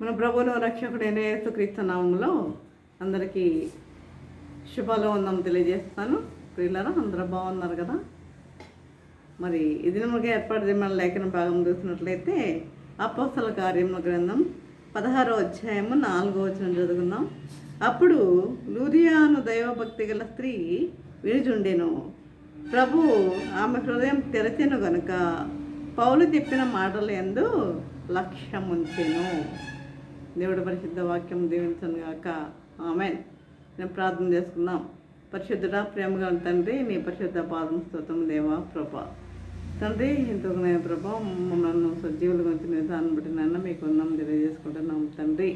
మన ప్రభువును రక్షకుడైన యేసుక్రీస్తు నామములో అందరికీ శుభాలు వందనం తెలియజేస్తాను. ప్రియులారా, అందరూ బాగున్నారు కదా. మరి ఇది నమ్మగా ఏర్పాటు మన లేఖన భాగం చూసినట్లయితే అపోస్తల కార్యముల గ్రంథం 16వ అధ్యాయము 4వ వచనం చదువుకుందాం. అప్పుడు లూదియాను దైవభక్తి గల స్త్రీ విడిచుండెను. ప్రభు ఆమె హృదయం తెరచెను గనుక పౌలు చెప్పిన మాటల యందు లక్ష్యముంచెను. దేవుడి పరిశుద్ధ వాక్యం దీవించను గాక. ఆమేన్. నేను ప్రార్థన చేసుకుందాం. పరిశుద్ధుడా, ప్రేమగా తండ్రి, నీ పరిశుద్ధ పాదం స్తోత్రం దేవా ప్రభా. తండ్రి, ఇంతకు నేను ప్రభా మమ్మల్ని సజీవుల గురించి నిదానం బట్టి నన్ను మీకు ఉన్నాం తెలియజేసుకుంటున్నాం. తండ్రి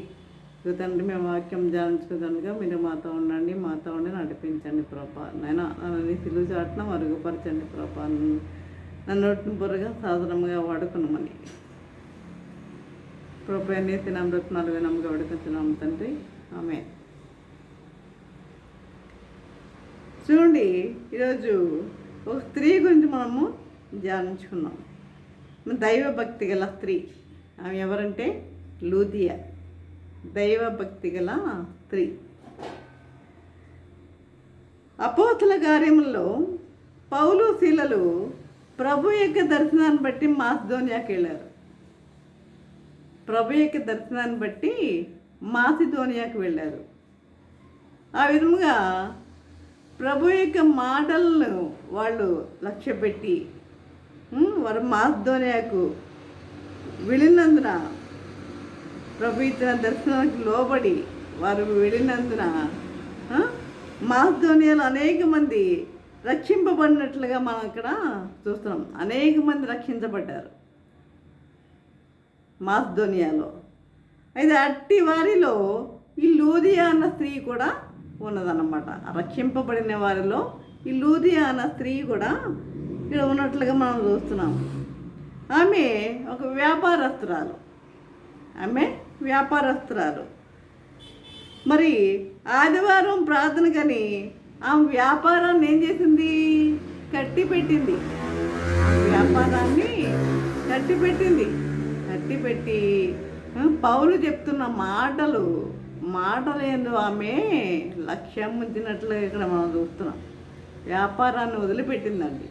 మేము వాక్యం ధ్యానించుకుందానుగా మీరు మాతో ఉండండి, మాతో ఉండి నడిపించండి ప్రభా. నైనా నన్ను సిలువ చాటున మరుగుపరచండి ప్రభా. నన్ను పొరగా సాధారణంగా వాడుకున్నామని ప్రభు అనేసి నమ్మృత్నాలుగా నమ్మగా వాడుకుంటున్నాం తండ్రి. ఆమె చూడండి, ఈరోజు ఒక స్త్రీ గురించి మనము ధ్యానించుకున్నాం. దైవభక్తి గల స్త్రీ. ఆమె ఎవరంటే లూదియా, దైవభక్తి గల స్త్రీ. అపోస్తల కార్యములలో పౌలు శీలలు ప్రభు యొక్క దర్శనాన్ని బట్టి మాసిదోనియాకి వెళ్ళారు. ప్రభు యొక్క దర్శనాన్ని బట్టి మాసిదోనియాకి వెళ్ళారు. ఆ విధముగా ప్రభు యొక్క మాటలను వాళ్ళు లక్ష్య పెట్టి వారు మాసిదోనియాకు వెళ్ళినందున, ప్రభు ఇచ్చిన దర్శనానికి లోబడి వారు వెళ్ళినందున మాసిదోనియాలో అనేక మంది రక్షింపబడినట్లుగా మనం ఇక్కడ చూస్తున్నాం. అనేక మంది రక్షించబడ్డారు మాసిదోనియాలో. అయితే అట్టి వారిలో ఈ లూదియా అన్న స్త్రీ కూడా ఉన్నదన్నమాట. రక్షింపబడిన వారిలో ఈ లూదియా అన్న స్త్రీ కూడా ఇక్కడ ఉన్నట్లుగా మనం చూస్తున్నాం. ఆమె ఒక వ్యాపారస్తురాలు. మరి ఆదివారం ప్రార్థన కానీ ఆమె వ్యాపారాన్ని ఏం చేసింది? కట్టిపెట్టింది. వ్యాపారాన్ని కట్టిపెట్టి పౌలు చెప్తున్న మాటలేందు ఆమె లక్ష్యం ఉంచినట్లుగా ఇక్కడ మనం చూస్తున్నాం. వ్యాపారాన్ని వదిలిపెట్టిందండి.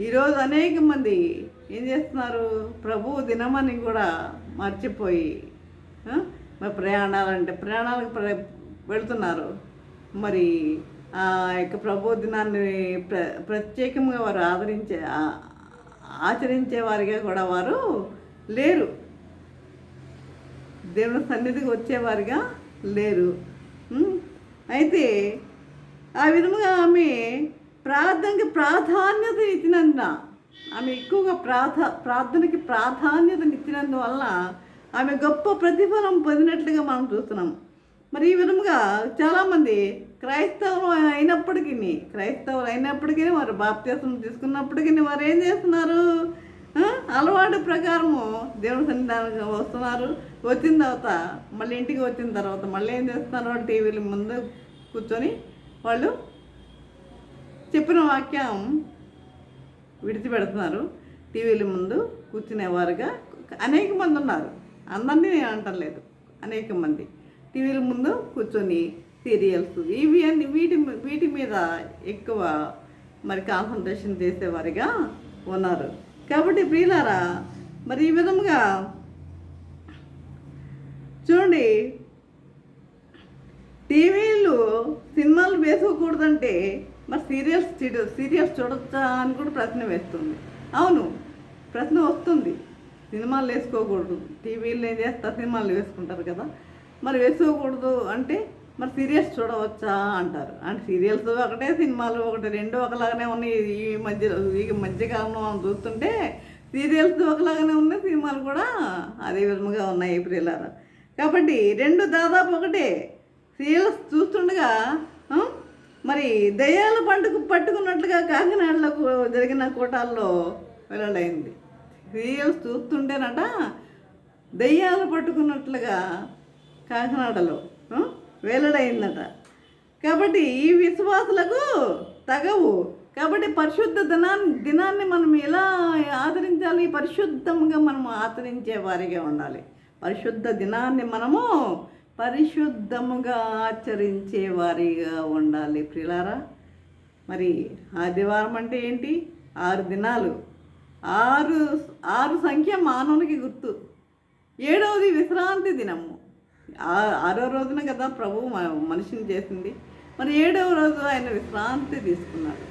ఈరోజు అనేక మంది ఏం చేస్తున్నారు? ప్రభు దినమని కూడా మర్చిపోయి మరి ప్రయాణాలకు వెళుతున్నారు. మరి ఆ యొక్క ప్రభు దినాన్ని ప్రత్యేకంగా వారు ఆచరించే వారిగా కూడా వారు లేరు. దేవుని సన్నిధికి వచ్చేవారిగా లేరు. అయితే ఆ విధముగా ఆమె ప్రార్థనకి ప్రాధాన్యత ఇచ్చినందున, ఆమె ఎక్కువగా ప్రార్థనకి ప్రాధాన్యతనిచ్చినందువల్ల ఆమె గొప్ప ప్రతిఫలం పొందినట్లుగా మనం చూస్తున్నాం. మరి ఈ విధముగా చాలామంది క్రైస్తవులు అయినప్పటికీ వారు బాప్తిస్మం తీసుకున్నప్పటికీ వారు ఏం చేస్తున్నారు? అలవాటు ప్రకారము దేవుని సన్నిధానానికి వస్తున్నారు. వచ్చిన తర్వాత మళ్ళీ ఇంటికి వచ్చిన తర్వాత మళ్ళీ ఏం చేస్తున్నారు? టీవీల ముందు కూర్చొని వాళ్ళు చెప్పిన వాక్యం విడిచిపెడుతున్నారు. టీవీల ముందు కూర్చునేవారుగా అనేక మంది ఉన్నారు. అందరినీ నేను అంటలేదు, అనేక మంది టీవీల ముందు కూర్చొని సీరియల్స్ వీటి మీద ఎక్కువ మరి కాన్సన్ట్రేషన్ చేసేవారిగా ఉన్నారు. కాబట్టి ప్రియులారా, మరి ఈ విధముగా చూడండి, టీవీలు సినిమాలు వేసుకోకూడదంటే మరి సీరియల్స్ చూడొచ్చా అని కూడా ప్రశ్న వేస్తుంది. అవును, ప్రశ్న వస్తుంది. సినిమాలు వేసుకోకూడదు, టీవీలు ఏం చేస్తారు? సినిమాలు వేసుకుంటారు కదా. మరి వేసుకోకూడదు అంటే మరి సీరియల్స్ చూడవచ్చా అంటారు. అంటే సీరియల్స్ ఒకటే, సినిమాలు ఒకటి, రెండు ఒకలాగానే ఉన్నాయి. ఈ మధ్యకాలంలో మనం చూస్తుంటే సీరియల్స్ ఒకలాగానే ఉన్నాయి, సినిమాలు కూడా అదే విధముగా ఉన్నాయి ప్రియులారా. కాబట్టి రెండు దాదాపు ఒకటే. సీరియల్స్ చూస్తుండగా మరి దయ్యాల పట్టుకున్నట్లుగా కాకినాడలో జరిగిన కూటాల్లో వెల్లడైంది. సీరియల్స్ చూస్తుంటేనట దయ్యాలు పట్టుకున్నట్లుగా కాకినాడలో వెల్లడైందట. కాబట్టి ఈ విశ్వాసులకు తగవు. కాబట్టి పరిశుద్ధ దినాన్ని మనం ఎలా ఆచరించాలి? పరిశుద్ధంగా మనం ఆచరించే వారిగా ఉండాలి. పరిశుద్ధ దినాన్ని మనము పరిశుద్ధముగా ఆచరించే వారిగా ఉండాలి ప్రియులారా. మరి ఆదివారం అంటే ఏంటి? 6 దినాలు. ఆరు సంఖ్య మానవునికి గుర్తు. 7వది విశ్రాంతి దినము. 6వ రోజున కదా ప్రభువు మనిషిని చేసింది. మరి 7వ రోజు ఆయన విశ్రాంతి తీసుకున్నాడు.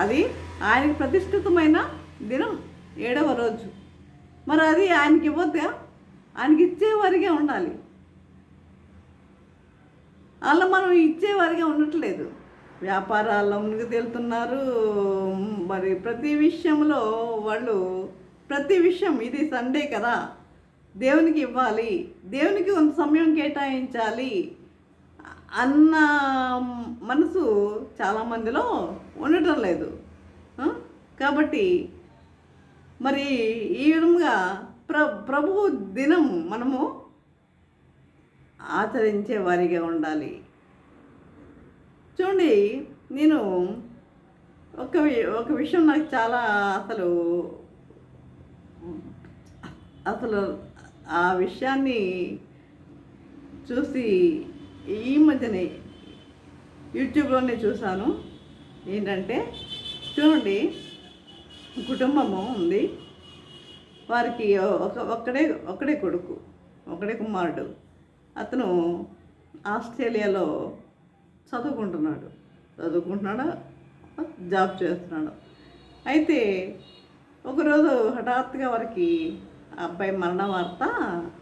అది ఆయనకి ప్రతిష్ఠితమైన దినం 7వ రోజు. మరి అది ఆయనకి ఇవ్వద్దా? ఆయనకి ఇచ్చేవారిగా ఉండాలి. అలా మనం ఇచ్చేవారిగా ఉండట్లేదు. వ్యాపారాల్లో మునిగి తేలుతున్నారు. మరి ప్రతి విషయంలో వాళ్ళు ప్రతి విషయం ఇది సండే కదా, దేవునికి ఇవ్వాలి, దేవునికి కొంత సమయం కేటాయించాలి అన్న మనసు చాలామందిలో ఉండటం లేదు. కాబట్టి మరి ఈ విధంగా ప్రభువు దినం మనము ఆచరించే వారిగా ఉండాలి. చూడండి, నేను ఒక విషయం నాకు చాలా అసలు ఆ విషయాన్ని చూసి ఈ మధ్యనే యూట్యూబ్లోనే చూశాను. ఏంటంటే చూడండి, కుటుంబము ఉంది. వారికి ఒక్కడే కొడుకు, ఒక్కడే కుమారుడు. అతను ఆస్ట్రేలియాలో చదువుకుంటున్నాడు, జాబ్ చేస్తున్నాడు. అయితే ఒకరోజు హఠాత్తుగా వారికి ఆ అబ్బాయి మరణ వార్త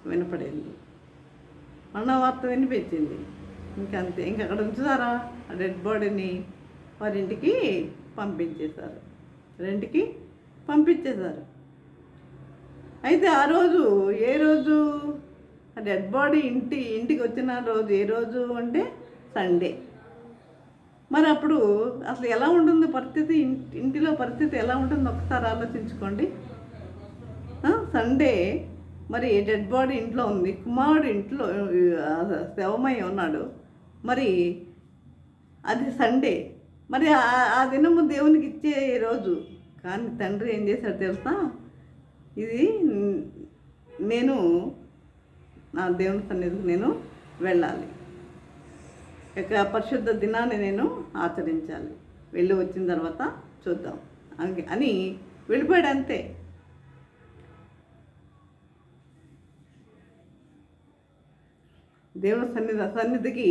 వినపడింది. మరణ వార్త వినిపించింది. ఇంకంతే, అక్కడ ఉంచుతారా? ఆ డెడ్ బాడీని వారి ఇంటికి పంపించేశారు. అయితే ఆ రోజు ఏ రోజు? ఆ డెడ్ బాడీ ఇంటికి వచ్చిన రోజు ఏ రోజు అంటే సండే. మరి అప్పుడు అసలు ఎలా ఉంటుంది పరిస్థితి? ఇంటిలో పరిస్థితి ఎలా ఉంటుంది ఒకసారి ఆలోచించుకోండి. సండే, మరి డెడ్ బాడీ ఇంట్లో ఉంది, కుమారుడు ఇంట్లో శవమై ఉన్నాడు. మరి అది సండే, మరి ఆ దినము దేవునికి ఇచ్చే రోజు. కానీ తండ్రి ఏం చేశాడు తెలుసా? ఇది నేను నా దేవుని సన్నిధికి నేను వెళ్ళాలి, ఇక పరిశుద్ధ దినాన్ని నేను ఆచరించాలి, వెళ్ళి వచ్చిన తర్వాత చూద్దాం అని వెళ్ళిపోయాడు. అంతే. దేవుని సన్నిధికి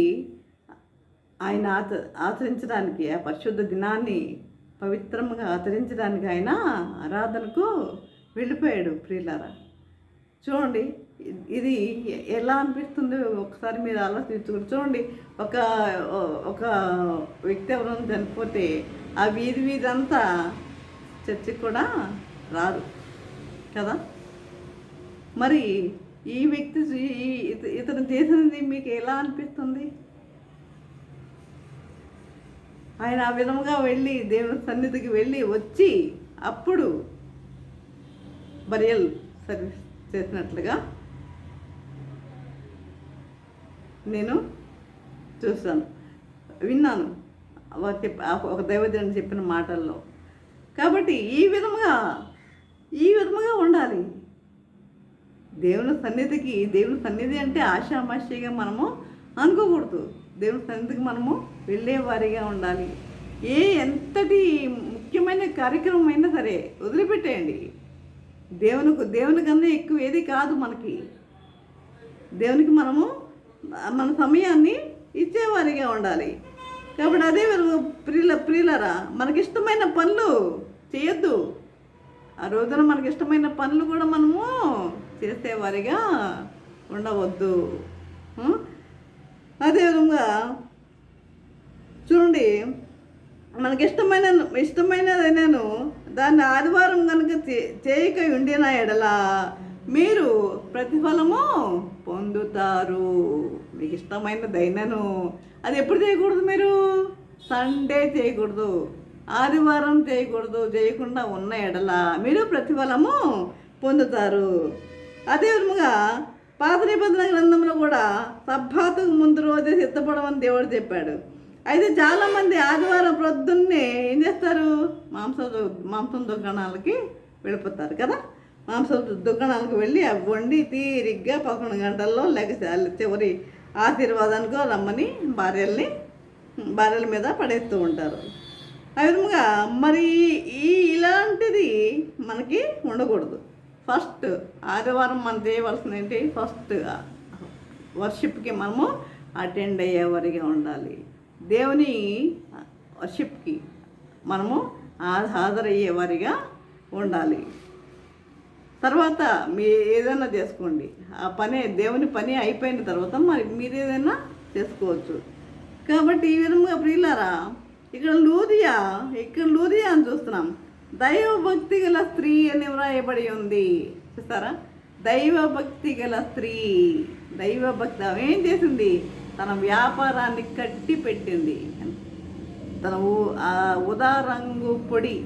ఆయన ఆచరించడానికి, ఆ పరిశుద్ధ దినాన్ని పవిత్రంగా ఆచరించడానికి ఆయన ఆరాధనకు వెళ్ళిపోయాడు. ప్రియులారా, చూడండి, ఇది ఎలా అనిపిస్తుంది ఒకసారి మీరు ఆలోచించుకుని చూడండి. ఒక వ్యక్తి ఎవరైనా చనిపోతే ఆ వీధి అంతా చర్చికి కూడా రాదు కదా. మరి ఈ వ్యక్తి ఇతను చేసినది మీకు ఎలా అనిపిస్తుంది? ఆయన ఆ విధంగా వెళ్ళి దేవుని సన్నిధికి వెళ్ళి వచ్చి అప్పుడు బరియల్ సర్వీస్ చేసినట్లుగా నేను చూశాను, విన్నాను ఒక దైవజనుడు చెప్పిన మాటల్లో. కాబట్టి ఈ విధముగా ఉండాలి. దేవుని సన్నిధి అంటే ఆషామాషిగా మనము అనుకోకూడదు. దేవుని సన్నిధికి మనము వెళ్ళేవారిగా ఉండాలి. ఎంతటి ముఖ్యమైన కార్యక్రమం అయినా సరే వదిలిపెట్టేయండి. దేవునికన్నా ఎక్కువ ఏది కాదు మనకి. దేవునికి మనము మన సమయాన్ని ఇచ్చేవారిగా ఉండాలి. కాబట్టి అదే ప్రియులరా, మనకిష్టమైన పనులు చేయొద్దు. ఆ రోజున మనకిష్టమైన పనులు కూడా మనము చేసేవారిగా ఉండవద్దు. అదేవిధంగా చూడండి, ఇష్టమైనది నేను దాన్ని ఆదివారం కనుక చేయక ఉండిన ఎడల మీరు ప్రతిఫలము పొందుతారు. మీకు ఇష్టమైనదైనను అది ఎప్పుడు చేయకూడదు? మీరు సండే చేయకూడదు, ఆదివారం చేయకూడదు. చేయకుండా ఉన్న ఎడల మీరు ప్రతిఫలము పొందుతారు. అదేవిధంగా పాత నిబంధన గ్రంథంలో కూడా సబ్బాతుకు ముందు రోజే సిద్ధపడమని దేవుడు చెప్పాడు. అయితే చాలామంది ఆదివారం ప్రొద్దున్నే ఏం చేస్తారు? మాంసం దుకాణాలకి వెళ్ళిపోతారు కదా. మాంస దుకాణాలకు వెళ్ళి అవి వండి తీరిగ్గా 11 గంటల్లో లేక చివరి ఆశీర్వాదానికో రమ్మని భార్యల మీద పడేస్తూ ఉంటారు. ఆ విధంగా మరి ఇలాంటిది మనకి ఉండకూడదు. ఫస్ట్ ఆదివారం మనం చేయవలసింది ఏంటి? ఫస్ట్ వర్షిప్కి మనము అటెండ్ అయ్యేవారిగా ఉండాలి. దేవుని వర్షిప్కి మనము హాజరయ్యేవారిగా ఉండాలి. తర్వాత మీరు ఏదైనా చేసుకోండి. ఆ దేవుని పని అయిపోయిన తర్వాత మరి మీరు ఏదైనా చేసుకోవచ్చు. కాబట్టి ఈ విధంగా ప్రియులారా, ఇక్కడ లూదియా అని చూస్తున్నాం. దైవభక్తి గల స్త్రీ అని వ్రాయబడి ఉంది. చూస్తారా? దైవభక్తి గల స్త్రీ. దైవభక్తి ఆమె ఏం చేసింది? తన వ్యాపారాన్ని కట్టి పెట్టింది. తన ఉదా రంగు పొడి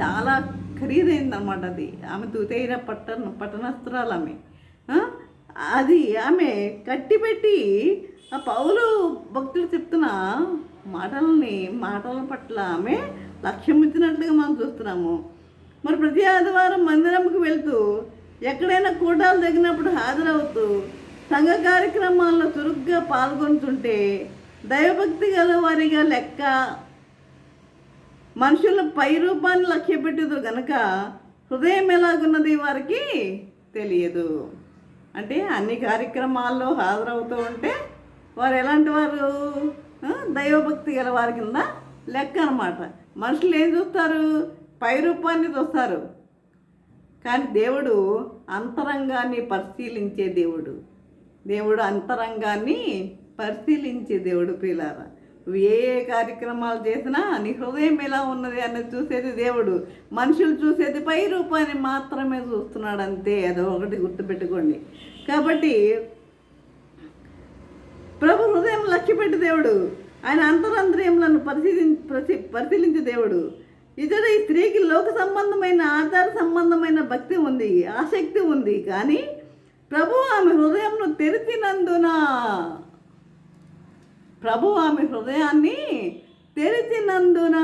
చాలా ఖరీదైందన్నమాట. అది ఆమె తుతైన పట్టణస్తురాలు ఆమె. అది ఆమె కట్టిపెట్టి ఆ పౌలు భక్తులు చెప్తున్న మాటల పట్ల ఆమె లక్ష్యం ఇచ్చినట్లుగా మనం చూస్తున్నాము. మరి ప్రతి ఆదివారం మందిరంకి వెళ్తూ ఎక్కడైనా కూటాలు తగినప్పుడు హాజరవుతూ సంఘ కార్యక్రమాల్లో చురుగ్గా పాల్గొంటుంటే దైవభక్తి గల వారిగా లెక్క. మనుషుల పై రూపాన్ని లక్ష్య పెట్టేది కనుక హృదయం ఎలాగున్నది వారికి తెలియదు. అంటే అన్ని కార్యక్రమాల్లో హాజరవుతూ ఉంటే వారు ఎలాంటి వారు? దైవభక్తి గల వారి కింద లెక్క అన్నమాట. మనుషులు ఏం చూస్తారు? పై రూపాన్ని చూస్తారు. కానీ దేవుడు అంతరంగాన్ని పరిశీలించే దేవుడు. అంతరంగాన్ని పరిశీలించే దేవుడు. ప్రియులారా, నువ్వు ఏ కార్యక్రమాలు చేసినా నీ హృదయం ఎలా ఉన్నది అన్నది చూసేది దేవుడు. మనుషులు చూసేది పై రూపాన్ని మాత్రమే చూస్తున్నాడు, అంతే. అది ఒకటి గుర్తుపెట్టుకోండి. కాబట్టి ప్రభు హృదయం లక్ష్యపెట్టి దేవుడు. ఆయన అంతరంద్రియములను పరిశీలించే దేవుడు. ఇతడు ఈ స్త్రీకి లోక సంబంధమైన ఆధార సంబంధమైన భక్తి ఉంది, ఆసక్తి ఉంది. కానీ ప్రభు ఆమె హృదయంను తెరిచినందున, ప్రభు ఆమె హృదయాన్ని తెరిచినందున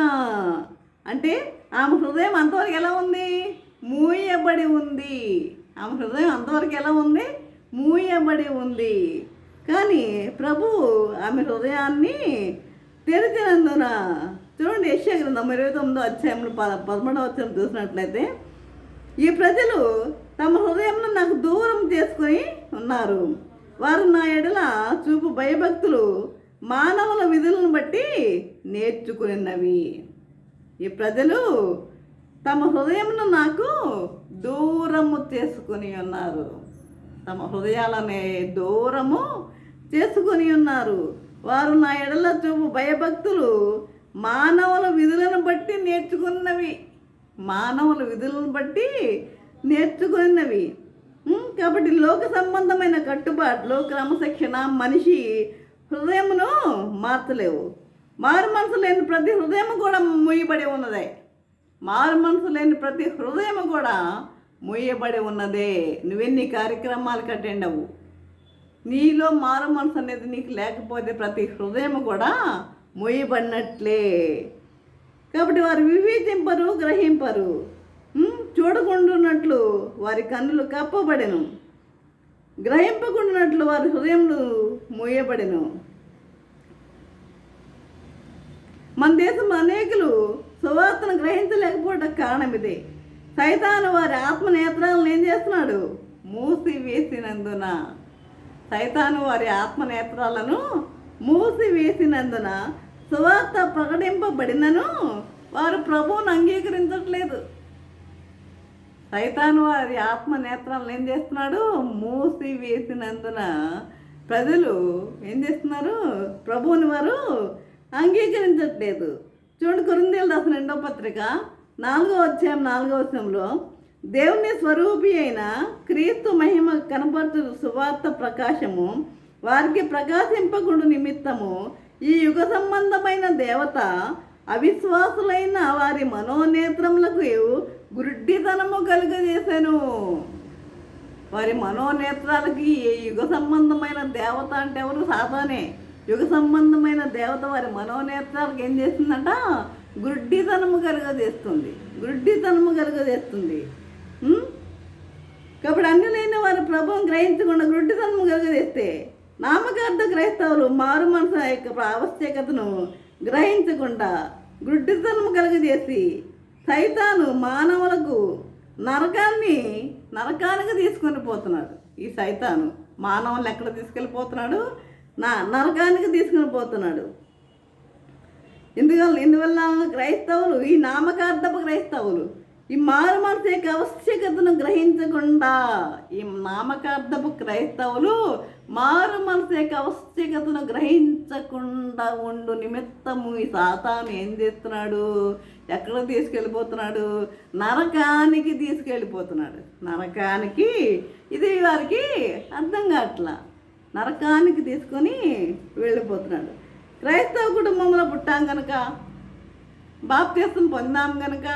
అంటే ఆమె హృదయం అంతవరకు ఎలా ఉంది? మూయబడి ఉంది. ఆమె హృదయం అంతవరకు ఎలా ఉంది? మూయబడి ఉంది. కానీ ప్రభు ఆమె హృదయాన్ని తెరిచినందున, చూడండి యెషయా గ్రంథం 29వ అధ్యాయంలో 11వ వచనం చూసినట్లయితే, ఈ ప్రజలు తమ హృదయంలో నాకు దూరం చేసుకొని ఉన్నారు. వారు నా ఎడల చూపు భయభక్తులు మానవుల విధులను బట్టి నేర్చుకున్నవి. ఈ ప్రజలు తమ హృదయంను నాకు దూరము చేసుకొని ఉన్నారు. తమ హృదయాలనే దూరము చేసుకొని ఉన్నారు. వారు నా ఎడల చూపు భయభక్తులు మానవుల విధులను బట్టి నేర్చుకున్నవి. మానవుల విధులను బట్టి నేర్చుకున్నవి. కాబట్టి లోక సంబంధమైన కట్టుబాట్లు, క్రమశిక్షణ మనిషి హృదయమును మార్చలేవు. మారు మనసు లేని ప్రతి హృదయం కూడా మూయబడి ఉన్నదే. మారు మనసు లేని ప్రతి హృదయం కూడా మూయబడి ఉన్నదే. నువ్వెన్ని కార్యక్రమాలకు అటెండ్ అవ్వు, నీలో మారు మనసు అనేది నీకు లేకపోతే ప్రతి హృదయం కూడా మూయబడినట్లే. కాబట్టి వారు వివేచింపరు, గ్రహింపరు. చూడకుండాన్నట్లు వారి కన్నులు కప్పబడెను, గ్రహింపకుండాన్నట్లు వారి హృదయములు మూయబడెను. మన దేశం అనేకులు సువార్తను గ్రహించలేకపోవడం కారణం ఇదే. సైతాను వారి ఆత్మనేత్రాలను ఏం చేస్తున్నాడు? మూసివేసినందున. సైతాను వారి ఆత్మనేత్రాలను మూసివేసినందున సువార్త ప్రకటింపబడినను వారు ప్రభువును అంగీకరించట్లేదు. సైతాను వారి ఆత్మనేత్రాలను ఏం చేస్తున్నాడు? మూసివేసినందున ప్రజలు ఏం చేస్తున్నారు? ప్రభువుని వారు అంగీకరించట్లేదు. చూడండి, కొరింథీయులకు రాసిన 2వ పత్రిక 4వ అధ్యాయం 4వ వచనంలో, దేవుని స్వరూపి అయిన క్రీస్తు మహిమ కనపరచు సువార్త ప్రకాశము వారికి ప్రకాశింపకుండు నిమిత్తము ఈ యుగ సంబంధమైన దేవత అవిశ్వాసులైన వారి మనోనేత్రములకు గుడ్డితనము కలుగజేశాను. వారి మనోనేత్రాలకి యుగ సంబంధమైన దేవత అంటే ఎవరు? సాతానే. యుగ సంబంధమైన దేవత వారి మనోనేత్రాలకు ఏం చేస్తుందంట? గుడ్డితనము కలుగజేస్తుంది. కాబట్టి అన్యులైన వారు ప్రభువును గ్రహించకుండా గుడ్డితనము కలుగజేస్తే నామకార్థ క్రైస్తవులు మారు మనసు యొక్క ఆవశ్యకతను గ్రహించకుండా గుడ్డితనము కలుగజేసి సైతాను మానవులకు నరకానికి తీసుకొని పోతున్నాడు. ఈ సైతాను మానవులు ఎక్కడ తీసుకెళ్ళిపోతున్నాడు? నరకానికి తీసుకొని పోతున్నాడు. ఇందువల్ల క్రైస్తవులు, ఈ నామకార్థపు క్రైస్తవులు ఈ మారు మనసు యొక్క ఆవశ్యకతను గ్రహించకుండా, ఈ నామకార్థపు క్రైస్తవులు మారు మనసు యొక్క ఆవశ్యకతను గ్రహించకుండా ఉండు నిమిత్తము ఈ సాతాను ఏం చేస్తున్నాడు? ఎక్కడ తీసుకెళ్ళిపోతున్నాడు? నరకానికి తీసుకెళ్ళిపోతున్నాడు. నరకానికి. ఇది వారికి అర్థం కావట్లా. నరకానికి తీసుకొని వెళ్ళిపోతున్నాడు. క్రైస్తవ కుటుంబంలో పుట్టాం కనుక, బాప్తిస్మం పొందాం కనుక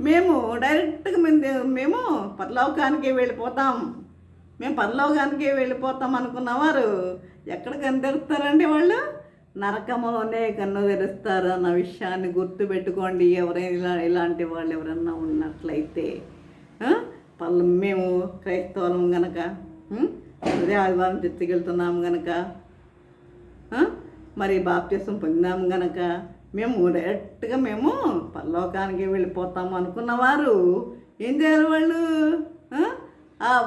మేము డైరెక్ట్గా మేము పరలోకానికే వెళ్ళిపోతాం, మేము పరలోకానికే వెళ్ళిపోతాం అనుకున్నవారు ఎక్కడికి తెరుస్తారండి? వాళ్ళు నరకములోనే కన్ను తెరుస్తారు అన్న విషయాన్ని గుర్తుపెట్టుకోండి. ఎవరైనా ఇలాంటి వాళ్ళు ఎవరన్నా ఉన్నట్లయితే మేము క్రైస్తవం కనుక అదే ఆదివారం చర్చికి వెళ్తున్నాము కనుక, మరి బాప్తిస్మం పొందాము కనుక మేము డైరెక్ట్గా మేము పరలోకానికి వెళ్ళిపోతాము అనుకున్నవారు ఏం చేయాలి?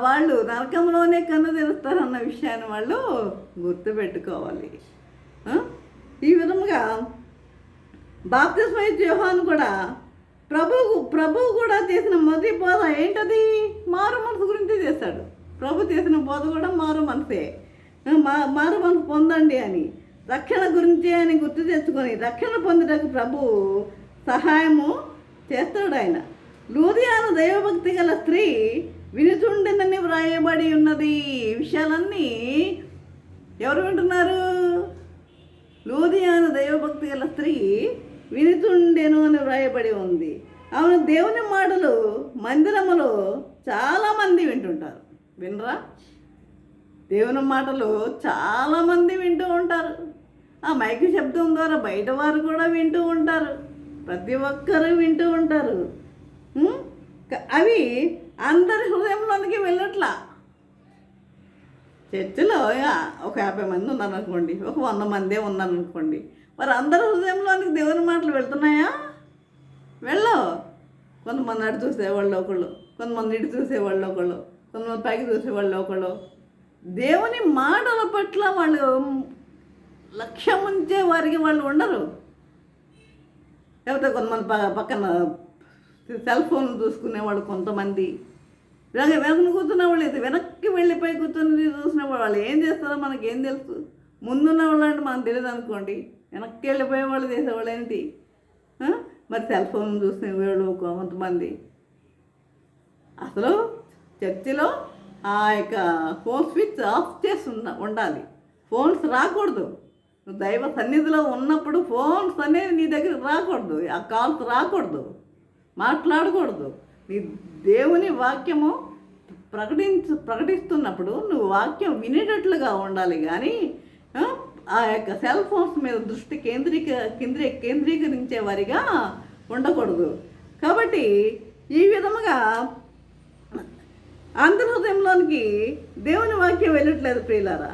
వాళ్ళు నరకంలోనే కన్ను తెరుస్తారన్న విషయాన్ని వాళ్ళు గుర్తుపెట్టుకోవాలి. ఈ విధముగా బాప్తిస్మం ఇచ్చే యోహాను కూడా ప్రభువు కూడా చేసిన మొదటి బోధ ఏంటది? మారు మనసు గురించి చేశాడు. ప్రభు చేసిన బోధ కూడా మారు మనసే. మారు మనసు పొందండి అని, రక్షణ గురించి అని గుర్తు తెచ్చుకొని రక్షణ పొందుటకు ప్రభు సహాయము చేస్తాడు ఆయన. లూదియాను దైవభక్తి గల స్త్రీ వినుచుండెనని వ్రాయబడి ఉన్నది. ఈ విషయాలన్నీ ఎవరు వింటున్నారు? లూదియాను దైవభక్తి గల స్త్రీ వినుచుండెను అని వ్రాయబడి ఉంది. అవును, దేవుని మాటలు మందిరములో చాలామంది వింటుంటారు. వినరా? దేవుని మాటలు చాలామంది వింటూ ఉంటారు. ఆ మైకు శబ్దం ద్వారా బయట వారు కూడా వింటూ ఉంటారు. ప్రతి ఒక్కరూ వింటూ ఉంటారు. అవి అందరి హృదయంలోనికి వెళ్ళట్లా. చర్చిలో ఒక 50 మంది ఉన్నారనుకోండి, ఒక 100 మందే ఉన్నారనుకోండి, మరి అందరి హృదయంలోనికి దేవుని మాటలు వెళ్తున్నాయా? వెళ్ళవు. కొంతమంది అటు చూసేవాళ్ళు ఒకళ్ళు, కొంతమంది ఇటు చూసేవాళ్ళు ఒకళ్ళు, కొంతమంది పైకి చూసేవాళ్ళు ఒకళ్ళు. దేవుని మాటల పట్ల వాళ్ళు లక్ష్యం ఉంచే వారికి వాళ్ళు ఉండరు. లేకపోతే కొంతమంది పక్కన సెల్ ఫోన్ చూసుకునేవాళ్ళు, కొంతమంది వెనక్కి కూర్చునేవాళ్ళు, అయితే వెనక్కి వెళ్ళిపోయి కూర్చొని చూసినవాళ్ళు. వాళ్ళు ఏం చేస్తారో మనకేం తెలుసు? ముందున్న వాళ్ళు అంటే మనకు తెలియదు అనుకోండి, వెనక్కి వెళ్ళిపోయే వాళ్ళు చేసేవాళ్ళు ఏంటి? మరి సెల్ ఫోన్ చూసినవాళ్ళు కొంతమంది. అసలు చర్చిలో ఆ యొక్క ఫోన్ స్విచ్ ఆఫ్ చేసి ఉండాలి. ఫోన్స్ రాకూడదు. నువ్వు దైవ సన్నిధిలో ఉన్నప్పుడు ఫోన్స్ అనేది నీ దగ్గరికి రాకూడదు. ఆ కాల్స్ రాకూడదు, మాట్లాడకూడదు. నీ దేవుని వాక్యము ప్రకటిస్తున్నప్పుడు నువ్వు వాక్యం వినేటట్లుగా ఉండాలి. కానీ ఆ యొక్క సెల్ ఫోన్స్ మీద దృష్టి కేంద్రీకరించే వారిగా ఉండకూడదు. కాబట్టి ఈ విధముగా అందరి హృదయంలోనికి దేవుని వాక్యం వెళ్ళట్లేదు ప్రియులారా.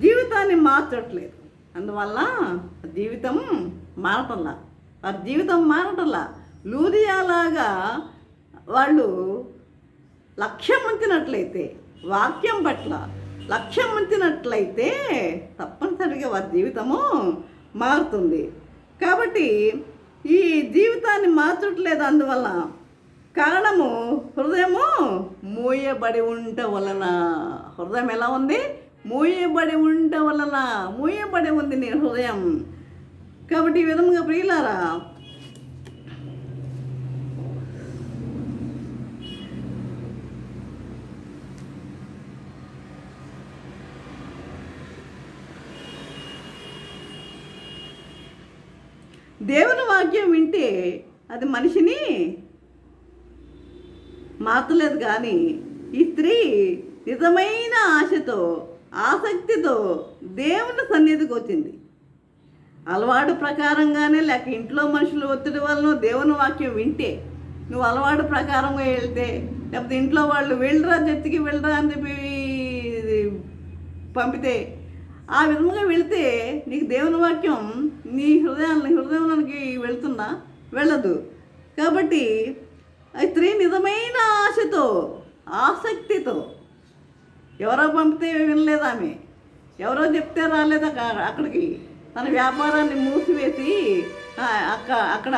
జీవితాన్ని మార్చట్లేదు. అందువల్ల జీవితం మారటల్లా, వారి జీవితం మారటల్లా. లూదియాలాగా వాళ్ళు లక్ష్యం ఉంచినట్లయితే, వాక్యం పట్ల లక్ష్యం ఉంచినట్లయితే తప్పనిసరిగా వారి జీవితము మారుతుంది. కాబట్టి ఈ జీవితాన్ని మార్చట్లేదు. అందువల్ల కారణము హృదయము మూయబడి ఉంట వలన. హృదయం ఎలా ఉంది? మూయబడి ఉంట వలన. మూయబడి ఉంది నీ హృదయం. కాబట్టి ఈ విధంగా ప్రియులారా, దేవుని వాక్యం వింటే అది మనిషిని మార్చలేదు. కానీ ఈ స్త్రీ నిజమైన ఆశతో, ఆసక్తితో దేవుని సన్నిధికి వచ్చింది. అలవాటు ప్రకారంగానే లేక ఇంట్లో మనుషుల ఒత్తిడి వలన దేవుని వాక్యం వింటే నువ్వు అలవాటు ప్రకారంగా వెళ్తే, లేకపోతే ఇంట్లో వాళ్ళు వెళ్ళరా చర్చికి వెళ్ళరా అని చెప్పి పంపితే ఆ విధంగా వెళితే నీకు దేవుని వాక్యం నీ హృదయంలోనికి వెళ్తుందా? వెళ్ళదు. కాబట్టి ఆ స్త్రీ నిజమైన ఆశతో, ఆసక్తితో, ఎవరో పంపితే వినలేదు ఆమె, ఎవరో చెప్తే రాలేదు అక్కడికి. తన వ్యాపారాన్ని మూసివేసి అక్కడ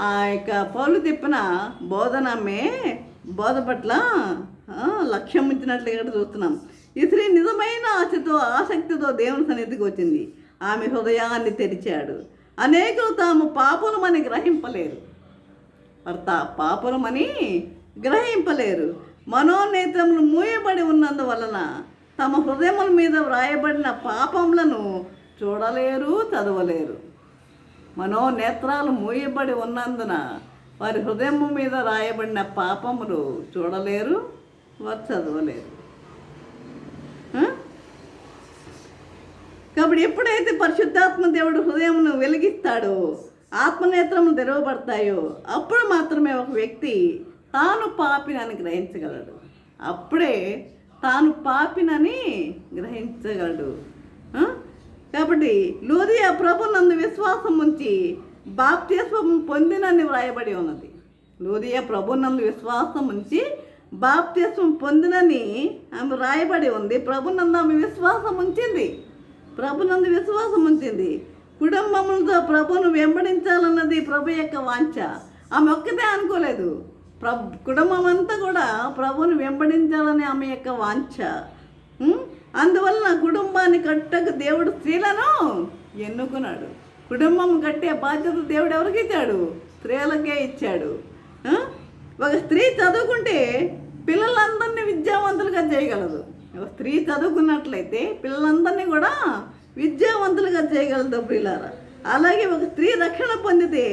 ఆ యొక్క పౌలు తిప్పిన బోధ పట్ల లక్ష్యం ఉంచినట్లు ఇక్కడ చూస్తున్నాం. ఈ స్త్రీ నిజమైన ఆశతో, ఆసక్తితో దేవుని సన్నిధికి వచ్చింది. ఆమె హృదయాన్ని తెరిచాడు. అనేకులు తాము పాపులమని గ్రహింపలేరు. పాపులమని గ్రహింపలేరు. మనోనేత్రములు మూయబడి ఉన్నందువలన తమ హృదయముల మీద వ్రాయబడిన పాపములను చూడలేరు, చదవలేరు. మనోనేత్రాలు మూయబడి ఉన్నందున వారి హృదయము మీద రాయబడిన పాపములు చూడలేరు, వారు చదవలేరు. కాబట్టి ఎప్పుడైతే పరిశుద్ధాత్మ దేవుడు హృదయమును వెలిగిస్తాడో, ఆత్మనేత్రములు తెరవబడతాయో, అప్పుడు మాత్రమే ఒక వ్యక్తి తాను పాపినని గ్రహించగలడు. అప్పుడే తాను పాపినని గ్రహించగలడు. కాబట్టి లూదియా ప్రభునందు విశ్వాసం ఉంచి బాప్తిస్మం పొందినని వ్రాయబడి ఉన్నది. లూదియా ప్రభునందు విశ్వాసం ఉంచి బాప్తిస్మం పొందినని ఆమె రాయబడి ఉంది. ప్రభునందు ఆమె విశ్వాసం ఉంచింది. ప్రభునందు విశ్వాసం ఉంచింది. కుటుంబములతో ప్రభును వెంబడించాలన్నది ప్రభు యొక్క వాంఛ. ఆమె ఒక్కతే అనుకోలేదు. కుటుంబం అంతా కూడా ప్రభుని వెంబడించాలని ఆమె యొక్క వాంఛ. అందువలన కుటుంబాన్ని కట్టక దేవుడు స్త్రీలను ఎన్నుకున్నాడు. కుటుంబం కట్టే బాధ్యత దేవుడు ఎవరికి ఇచ్చాడు? స్త్రీలకే ఇచ్చాడు. ఒక స్త్రీ చదువుకుంటే పిల్లలందరినీ విద్యావంతులుగా చేయగలదు. ఒక స్త్రీ చదువుకున్నట్లయితే పిల్లలందరినీ కూడా విద్యావంతులుగా చేయగలదు పిల్లల. అలాగే ఒక స్త్రీ రక్షణ పొందితే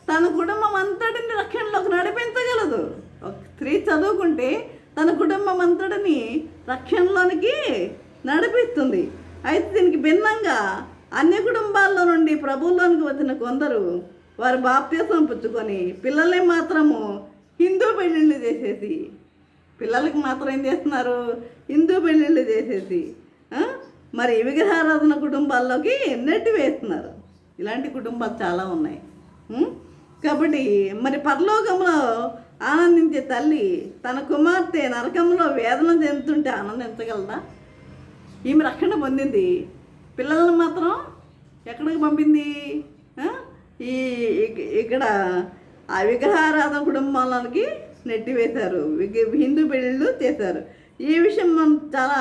తన కుటుంబం అంతటిని రక్షణలోకి నడిపించగలదు. ఒక స్త్రీ చదువుకుంటే తన కుటుంబం అంతటిని రక్షణలోనికి నడిపిస్తుంది. అయితే దీనికి భిన్నంగా అన్ని కుటుంబాల్లో నుండి ప్రభువులోనికి వచ్చిన కొందరు వారు బాప్తిస్మం పుచ్చుకొని పిల్లల్ని మాత్రము హిందూ పెళ్ళిళ్ళు చేసేసి, పిల్లలకి మాత్రం ఏం చేస్తున్నారు? హిందూ పెళ్ళిళ్ళు చేసేసి మరి విగ్రహారాధన కుటుంబాల్లోకి నెట్టి వేస్తున్నారు. ఇలాంటి కుటుంబాలు చాలా ఉన్నాయి. కాబట్టి మరి పరలోకంలో ఆనందించే తల్లి తన కుమార్తె నరకంలో వేదన చెందుతుంటే ఆనందించగలదా? ఈమె రక్షణ పొందింది, పిల్లలను మాత్రం ఎక్కడికి పంపింది? ఇక్కడ ఆ విగ్రహారాధన కుటుంబాలకి నెట్టివేశారు, హిందూ పెళ్ళిళ్ళు చేశారు. ఈ విషయం మనం చాలా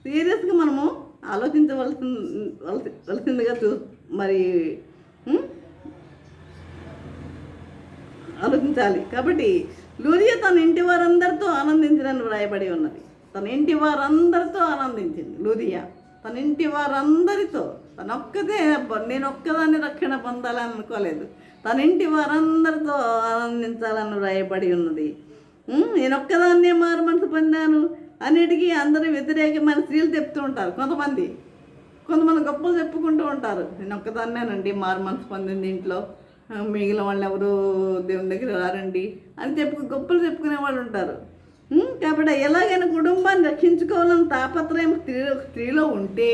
సీరియస్గా మనము ఆలోచించవలసిందిగా మరి ఆలోచించాలి. కాబట్టి లూదియా తన ఇంటి వారందరితో ఆనందించడానికి వ్రాయబడి ఉన్నది. తన ఇంటి వారందరితో ఆనందించింది లూదియా. తన ఇంటి వారందరితో, నేను ఒక్కదాన్ని రక్షణ పొందాలని అనుకోలేదు. తన ఇంటి వారందరితో ఆనందించాలని వ్రాయబడి ఉన్నది. నేను ఒక్కదాన్నే మారు మనసు పొందాను అన్నిటికీ అందరూ వ్యతిరేకమైన స్త్రీలు చెప్తూ ఉంటారు. కొంతమంది గొప్పలు చెప్పుకుంటూ ఉంటారు. నేను ఒక్కదాన్నేనండి మారు మనసు పొందింది, ఇంట్లో మిగిలిన వాళ్ళు ఎవరు దేవుని దగ్గర రారండి అని గొప్పలు చెప్పుకునే వాళ్ళు ఉంటారు. కాబట్టి ఎలాగైనా కుటుంబాన్ని రక్షించుకోవాలని తాపత్రయం స్త్రీలో ఉంటే,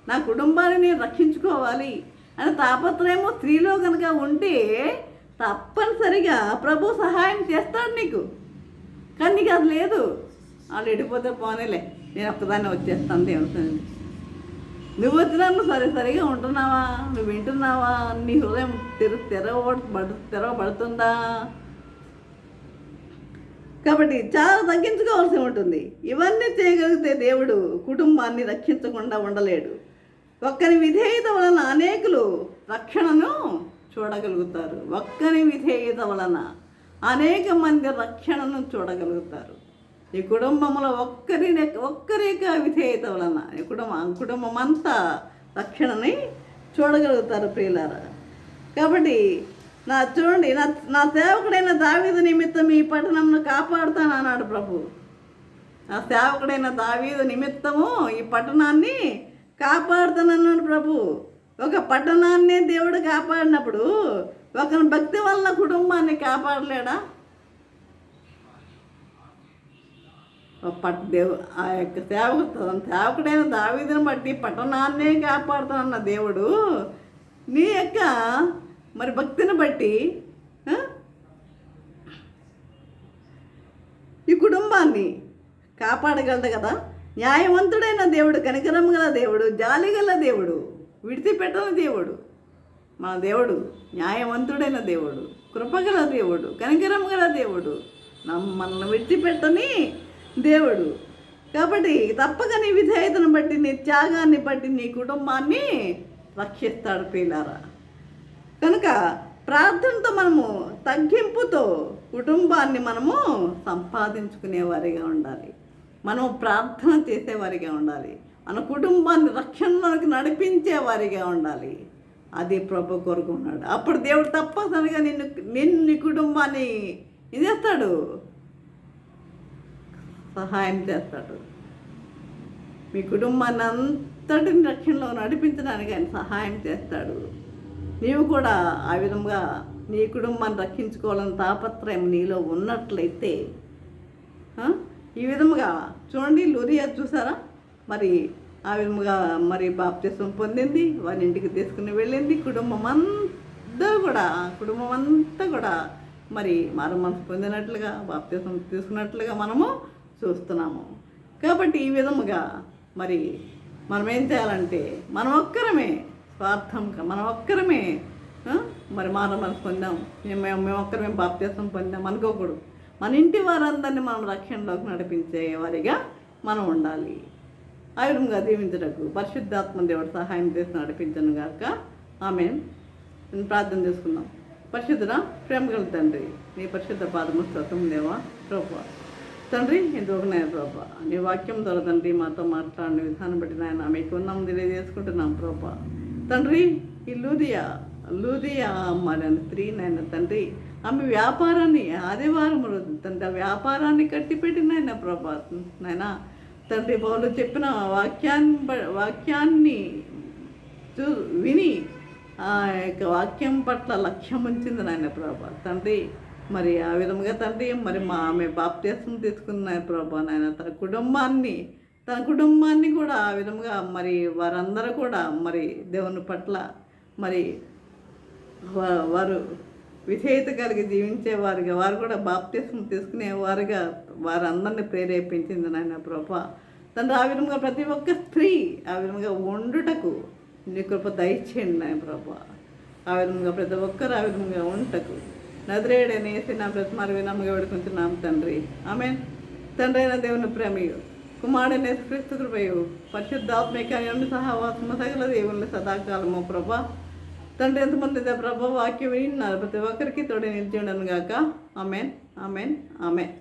నా కుటుంబాన్ని నేను రక్షించుకోవాలి అని తాపత్రయము స్త్రీలో కనుక ఉంటే తప్పనిసరిగా ప్రభు సహాయం చేస్తాడు నీకు. కానీ నీకు అది లేదు. వాళ్ళు ఎడిపోతే పోనేలే, నేను ఒక్కదాన్ని వచ్చేస్తాను దేవుని. నువ్వు వచ్చినప్పుడు సరిగా ఉంటున్నావా? నువ్వు వింటున్నావా? నీ హృదయం తెరవబడుతుందా? కాబట్టి చాలా తగ్గించుకోవాల్సి ఉంటుంది. ఇవన్నీ చేయగలిగితే దేవుడు కుటుంబాన్ని రక్షించకుండా ఉండలేడు. ఒక్కని విధేయత వలన అనేకులు రక్షణను చూడగలుగుతారు. ఒక్కని విధేయత వలన అనేక మంది రక్షణను చూడగలుగుతారు. ఈ కుటుంబంలో ఒక్కరిక విధేయత వలన కుటుంబం అంతా రక్షణని చూడగలుగుతారు ప్రియులారా. కాబట్టి చూడండి, నా సేవకుడైన దావీదు నిమిత్తం ఈ పట్టణంను కాపాడుతాను అన్నాడు ప్రభు. నా సేవకుడైన దావీదు నిమిత్తము ఈ పట్టణాన్ని కాపాడుతానన్నాడు ప్రభు. ఒక పట్టణాన్ని దేవుడు కాపాడినప్పుడు ఒకరి భక్తి వల్ల కుటుంబాన్ని కాపాడలేడా? ఆ యొక్క సేవకుడైన దావీదుని బట్టి పట్టణాన్నే కాపాడుతానన్న దేవుడు నీ యొక్క మరి భక్తిని బట్టి ఈ కుటుంబాన్ని కాపాడగలదు కదా. న్యాయవంతుడైన దేవుడు, కనికరం గల దేవుడు, జాలి గల దేవుడు, విడిచిపెట్టని దేవుడు మన దేవుడు. న్యాయవంతుడైన దేవుడు, కృపగల దేవుడు, కనికరం గల దేవుడు, మనల్ని విడిచిపెట్టని దేవుడు. కాబట్టి తప్పక నీ విధేయతను బట్టి, నీ త్యాగాన్ని బట్టి నీ కుటుంబాన్ని రక్షిస్తాడు ప్రియులారా. కనుక ప్రార్థనతో మనము తగ్గింపుతో కుటుంబాన్ని మనము సంపాదించుకునేవారిగా ఉండాలి. మనము ప్రార్థన చేసేవారిగా ఉండాలి. మన కుటుంబాన్ని రక్షణలోకి నడిపించేవారిగా ఉండాలి. అది ప్రభు కొరకు ఉన్నాడు. అప్పుడు దేవుడు తప్పనిసరిగా నీ కుటుంబాన్ని ఇది చేస్తాడు, సహాయం చేస్తాడు. మీ కుటుంబాన్ని అంతటిని రక్షణలో నడిపించడానికి ఆయన సహాయం చేస్తాడు. నీవు కూడా ఆ విధంగా నీ కుటుంబాన్ని రక్షించుకోవాలని తాపత్రయం నీలో ఉన్నట్లయితే ఈ విధముగా చూడండి, లూరియా చూసారా, మరి ఆ విధముగా మరి బాప్తిసం పొందింది, వారి ఇంటికి తీసుకుని వెళ్ళింది. కుటుంబం అంతా కూడా మరి మారు మనసు పొందినట్లుగా, బాప్తిసం తీసుకున్నట్లుగా మనము చూస్తున్నాము. కాబట్టి ఈ విధముగా మరి మనం ఏం చేయాలంటే మనం ఒక్కరమే స్వార్థంగా, మనం ఒక్కరమే మరి మారు మనసు పొందాం, మేము ఒక్కరమే బాప్తిసం పొందాం అనుకోకూడదు. మన ఇంటి వారందరినీ మనం రక్షణలోకి నడిపించే వారిగా మనం ఉండాలి. ఆ విధంగా దీవించటకు పరిశుద్ధాత్మ దేవుడు సహాయం చేసి నడిపించను గాక. ఆమేన్. ప్రార్థన చేసుకుందాం. పరిశుద్ధుడా, ప్రేమగల తండ్రి, నీ పరిశుద్ధ పాదము స్తోత్రం దేవా. ప్రభువా తండ్రి, ఎందుకు నాయన ప్రభువా, నీ వాక్యం ద్వారా తండ్రి మాతో మాట్లాడిన విధానం బట్టి నాయన మీకు ఉన్నాం తెలియజేసుకుంటున్నాం ప్రభువా. తండ్రి, ఈ లూదియా మరి స్త్రీ నాయన తండ్రి, ఆమె వ్యాపారాన్ని ఆదివారం రోజు తండ్రి ఆ వ్యాపారాన్ని కట్టిపెట్టినాయన ప్రభా నాయన తండ్రి. వాళ్ళు చెప్పిన వాక్యాన్ని విని ఆ యొక్క వాక్యం పట్ల లక్ష్యం ఉంచింది నాయన ప్రభా తండ్రి. మరి ఆ విధంగా తండ్రి మరి ఆమె బాప్తిసం తీసుకున్న ప్రభా నాయన తన కుటుంబాన్ని కూడా ఆ విధంగా మరి వారందరూ కూడా మరి దేవుని పట్ల మరి వారు విధేయత కలిగి జీవించేవారుగా, వారు కూడా బాప్తిసం తీసుకునేవారుగా వారందరినీ ప్రేరేపించింది నాయన ప్రభా తండ్రి. ఆ విధంగా ప్రతి ఒక్క స్త్రీ ఆ విధంగా వండుటకు నీ కృప దయచేయండి నాయన ప్రభా. ఆ విధంగా ప్రతి ఒక్కరు ఆ విధంగా వంటకు నజరేయుడైన యేసు నా బ్రతిమారు వినమ్ముగా వేడుకుంటున్నాం తండ్రి. ఆమేన్. తండ్రి అయిన దేవుని ప్రేమయు, కుమారుడైన యేసుక్రీస్తు కృపయు, పరిశుద్ధాత్మకార్యము సహవాసము సకల దేవుని సదాకాలము ప్రభా తండ్రి. ఎంతమంది ప్రభా వాక్యం విన్నారు ప్రతి ఒక్కరికి తోడే నిలిచి ఉండను గాక. ఆమేన్, ఆమేన్, ఆమేన్.